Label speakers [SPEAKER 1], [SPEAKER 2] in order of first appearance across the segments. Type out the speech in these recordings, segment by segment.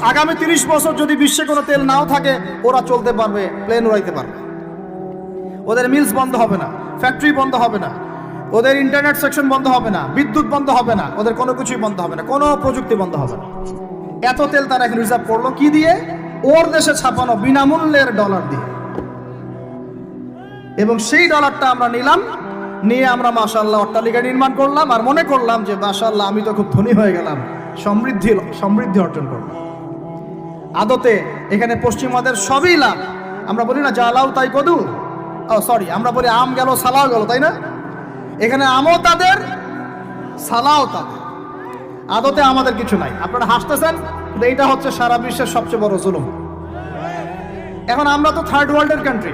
[SPEAKER 1] আগামী 30 বছর যদি বিশ্বে কোনো তেল নাও থাকে, ওরা চলতে পারবে, প্লেন উড়াইতে পারবে। ওদের মিলস বন্ধ হবে না, ফ্যাক্টরি বন্ধ হবে না, ওদের ইন্টারনেট সেকশন বন্ধ হবে না, বিদ্যুৎ বন্ধ হবে না, ওদের কোনো কিছুই বন্ধ হবে না, কোনো প্রযুক্তি বন্ধ হবে না। এত তেল তারা এখন রিজার্ভ করলো কি দিয়ে? ওর দেশে ছাপানো বিনামূল্যের ডলার দিয়ে। এবং সেই ডলারটা আমরা নিলাম, নিয়ে আমরা মাশাআল্লাহ অট্টালিকা নির্মাণ করলাম, আর মনে করলাম যে মাশাআল্লাহ আমি তো খুব ধনী হয়ে গেলাম, সমৃদ্ধি অর্জন করলাম। আদতে এখানে পশ্চিমাদের সবই লাভ। আমরা বলি না জালাও তাই কদু, আমরা বলি আম গেল সালাও গেল, তাই না? এখানে আমও তাদের, সালাও তাদের। আদতে আমাদের কিছু নাই। আপনারা হাসতেছেন, কিন্তু এইটা হচ্ছে সারা বিশ্বের সবচেয়ে বড় জুলুম। এখন আমরা তো থার্ড ওয়ার্ল্ডের কান্ট্রি,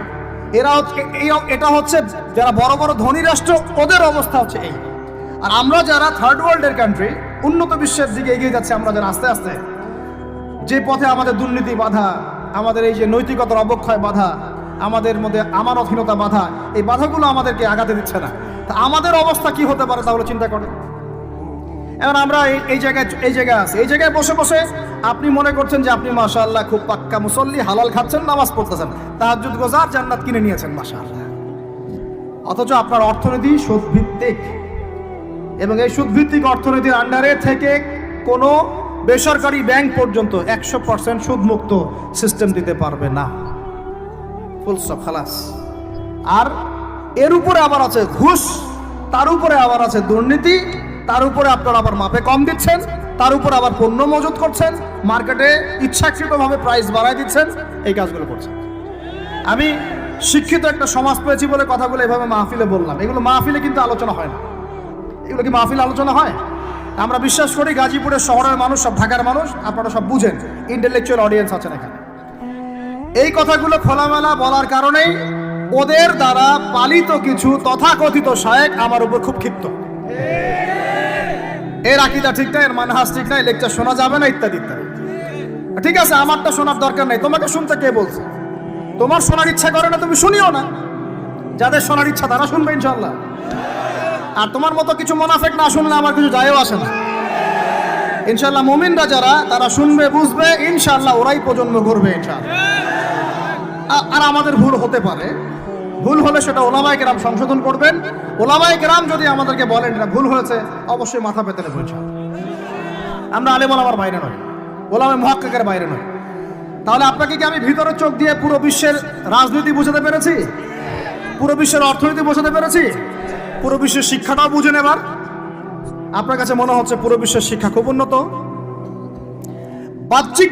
[SPEAKER 1] এটা হচ্ছে যারা বড় বড় ধনী রাষ্ট্র, ওদের অবস্থা হচ্ছে এই। আর আমরা যারা থার্ড ওয়ার্ল্ডের কান্ট্রি, উন্নত বিশ্বের দিকে এগিয়ে যাচ্ছে, আমরা যারা আস্তে আস্তে, যে পথে আমাদের দুর্নীতি বাধা, আমাদের এই যে নৈতিকতার অবক্ষয় বাধা, আমাদের মধ্যে আমানতহীনতা বাধা, এই বাধাগুলো আমাদেরকে আগাতে দিচ্ছে না। তা আমাদের অবস্থা কি হতে পারে তাহলে চিন্তা করেন। এখন আমরা এই জায়গায় আছি, এই জায়গায় বসে বসে আপনি মনে করছেন যে আপনি মাশাআল্লাহ খুব পাক্কা মুসল্লি, হালাল খাচ্ছেন, নামাজ পড়তেছেন, তাহাজ্জুদ গোজার, জান্নাত কিনে নিয়েছেন মাশাআল্লাহ। অথচ আপনার অর্থনীতি সুদভিত্তিক, এবং এই সুদভিত্তিক অর্থনীতির আন্ডারে থেকে কোনো বেসরকারি ব্যাংক পর্যন্ত 100% সুদমুক্ত সিস্টেম দিতে পারবে না। ফুল স্টপ, খালাস। আর এর উপরে আবার আছে ঘুষ, তার উপরে আবার আছে দুর্নীতি, তার উপরে আপনারা আবার মাপে কম দিচ্ছেন, তার উপরে আবার পণ্য মজুত করছেন, মার্কেটে ইচ্ছাকৃতভাবে প্রাইস বাড়ায় দিচ্ছেন, এই কাজগুলো করছেন। আমি শিক্ষিত একটা সমাজ পেয়েছি বলে কথাগুলো এভাবে মাহফিলে বললাম। এগুলো মাহফিলে কিন্তু আলোচনা হয় না। এগুলো কি মাহফিলে আলোচনা হয়? আমরা বিশ্বাস করি গাজীপুরের শহরের মানুষ, সব ঢাকার মানুষ, আপনারা সব বুঝেন, ইন্টেলেকচুয়াল অডিয়েন্স আছেন এখানে। এই কথাগুলো খোলামেলা বলার কারণেই ওদের দ্বারা পালিত কিছু তথাকথিত শায়েখ আমার উপর খুব ক্ষিপ্ত। এর আকীদা ঠিক নাই, এর মানহাজ ঠিক নাই, লেকচার শোনা যাবে না, ইত্যাদি ইত্যাদি। ঠিক আছে, আমারটা শোনার দরকার নেই, তোমাকে শুনতে কে বলছে? তোমার শোনার ইচ্ছা করে না, তুমি শুনিও না। যাদের শোনার ইচ্ছা তারা শুনবে ইনশাআল্লাহ। আর তোমার মতো কিছু মুনাফিক না শুনলে আমার কিছু যায়ও আসে না ইনশাআল্লাহ। মুমিনরা যারা, তারা শুনবে, বুঝবে, ইনশাআল্লাহ ওরাই প্রজন্ম করবে ইনশাআল্লাহ। আর আমাদের ভুল হতে পারে, ভুল হলে সেটা ওলামায়ে কেরাম সংশোধন করবেন। ওলামায়ে কেরাম যদি আমাদেরকে বলেন এটা ভুল হয়েছে, অবশ্যই মাথা পেতে নেব ইনশাআল্লাহ। আমরা আলেম ওলামার বাইরে নই, ওলামায়ে মুহাক্কিকের বাইরে নই। তাহলে আপনাকে কি আমি ভিতরে চোখ দিয়ে পুরো বিশ্বের রাজনীতি বুঝাতে পেরেছি? পুরো বিশ্বের অর্থনীতি বোঝাতে পেরেছি? পুরো বিশ্বের শিক্ষাটাও বুঝেন? এবার আপনার কাছে মনে হচ্ছে পুরো বিশ্বের শিক্ষা খুব উন্নত? বাহ্যিক